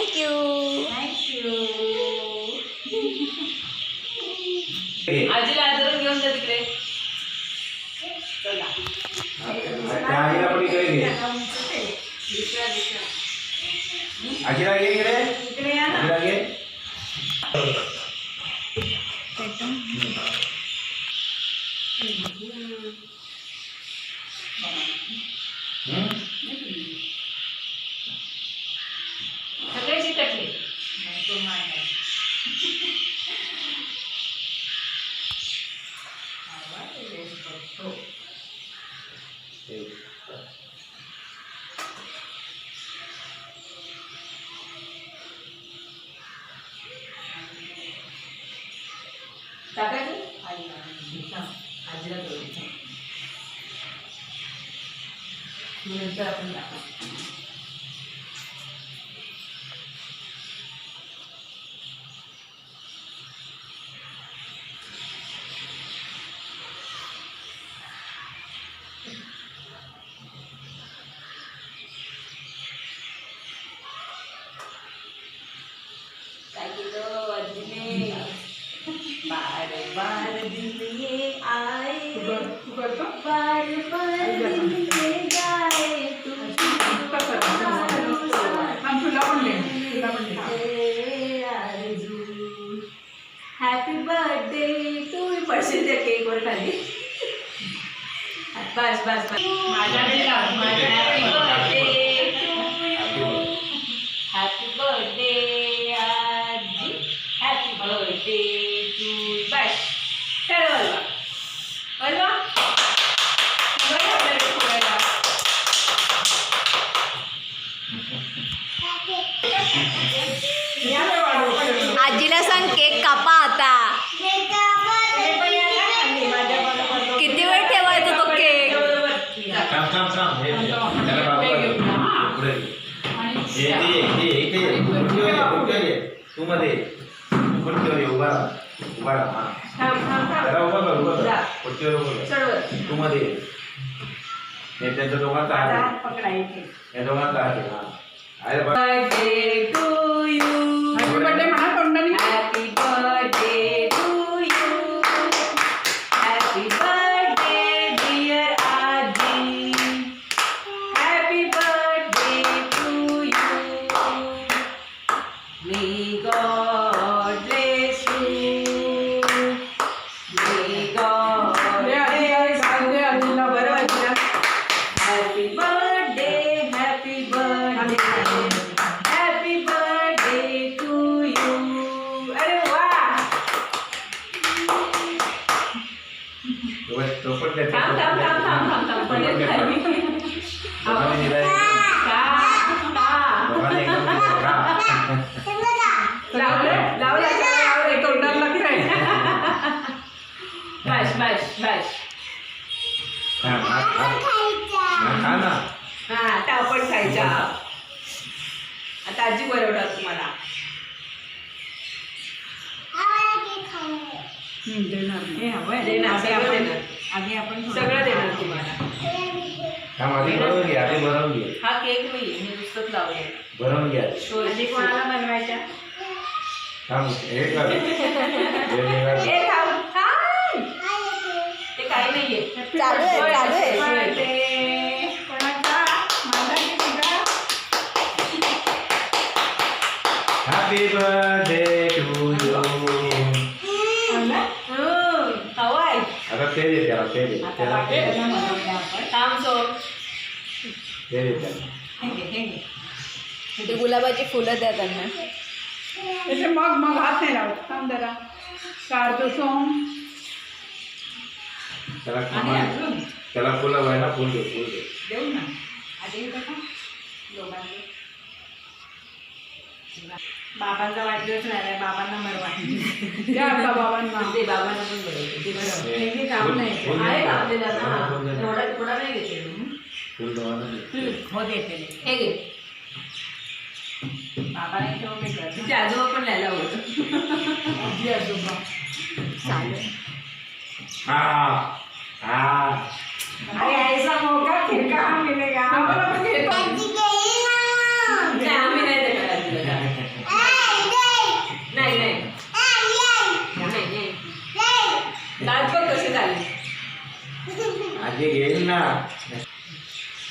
Thank you. आजीला आदरून घेऊन जा तिकडे. आजीला पण इकडे घे. आजीला घे इकडे. आजीला घे. सगळे चिकटले. टाकायचं आजीला जोडायचं. नंतर आपण टाकू. काय केलं आजीने? बार बार दिन ये आए, बार बार दिन ये जाए, हॅपी बर्थडे टू. पडशील त्या केक वर खाली. बस बस बस. माझ्याकडे happy birthday to you. Happy birthday आजी. Happy birthday to. बस चल बोलवा बोलवा. आजीला सांग केक कापा आता. किती वेळ ठेवायचा तो केक? तू मध्ये उभा राहा. तू मध्ये त्यांच्या दोघांचा या दोघांचा birthday to you. Happy birthday म्हणा तोंडाने. Happy birthday to you. Happy birthday dear आजी. Happy birthday to you. May God bless you. May God बरोबर आजीला. Happy birthday. Happy birthday. Happy birthday to you. अरे वा. थांब थांब थांब थांब थांब थांब. पडेल खाली. लावलं लावलं तोंडाला काय. बस बस बस. हा आता आपण खायच्या. आता आजी बरोबर तुम्हाला देणार हे हवं देणार. सगळं देणार. आधी आपण सगळं देणार तुम्हाला. हा केक नाहीये, मी नुसतंच लावलंय. भरवून घ्या. आधी कोणाला बनवायच्या? हे थांब थांब. ते काही नाहीये. चालू आहे चालू आहे. Happy birthday to you. हवाय. आता ते दे त्याला. ते दे त्याला. थांब सो. ते दे त्याला. ते गुलाबाची फुलं द्या त्यांना. त्याचे मग मग हात नाही लावत. थांब जरा. काढतो सोम. त्याला फुलं व्हायला फुल दे. फुल दे. देऊ ना. आधी बाबांचा वाढदिवस राहिलाय. बाबांना मरवा. द्या आता बाबांना. ते बाबांना पण बरोबर. ते बरोबर. हे काम नाही. आहे का आपल्याला ना? एवढा थोडा नाही घेते. फुल दे. हो देते. हे घे. बाबाने ठेवून करते. तिचे आजोबा पण लिहायला होतं. आजी आजोबा चालू. अरे ऐसा मौका फिर कहाँ मिलेगा. आम्ही नाही देणार.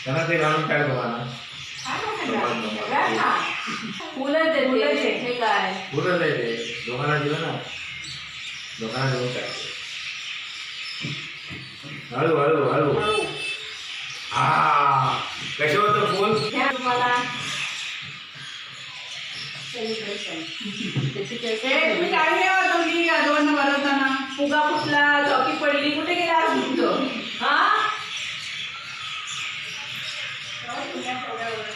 त्यांना ते घालून काय तुम्हाला फुलं देते हे काय फुलं नाही ते दोघांना दिलं ना दोघांना देऊन काय हळू हळू हळू हा कसे होतं फुल घ्या तुम्हाला सेलिब्रेशन तुम्ही काय नाही दोघी आजोबांना भरवताना फुगा फुटला चौकी पडली कुठे गेला आज तुमचं हा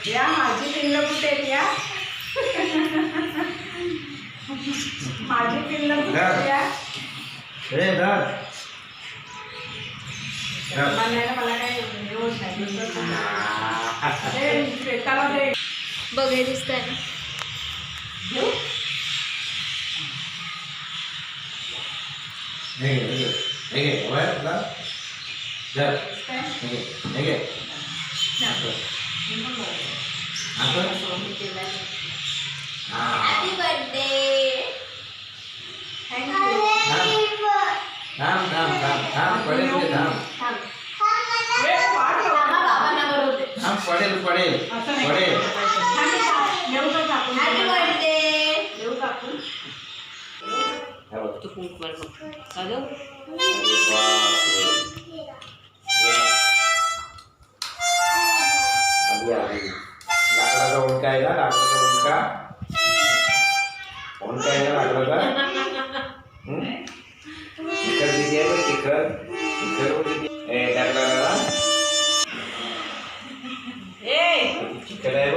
या माझी पिल्लं कुठे आहेत या माझी पिल्लं कुठे आहेत या हे धर मला काय हे होत नाही ते श्वेताला दे बघ हे दिसतंय ना घेऊ हे हॅपी बर्थडे थांब थांब थांब थांब पडेल ते थांब थांब ए, वाट लाव. थांबा बाबांना बरोबर थांब पडेल पडेल असं नाही पडेल देऊ का टाकून हॅपी बर्थडे देऊ टाकून हे बघ. तू कुंकवर बघ हॅलो आधी आधी लाकडाचा उंडका आहे ना लाकडाचा उंडका आहे ना लाकडाचा शिखर किती आहे बघ शिखर शिखर किती ए टाकला ए शिखर आहे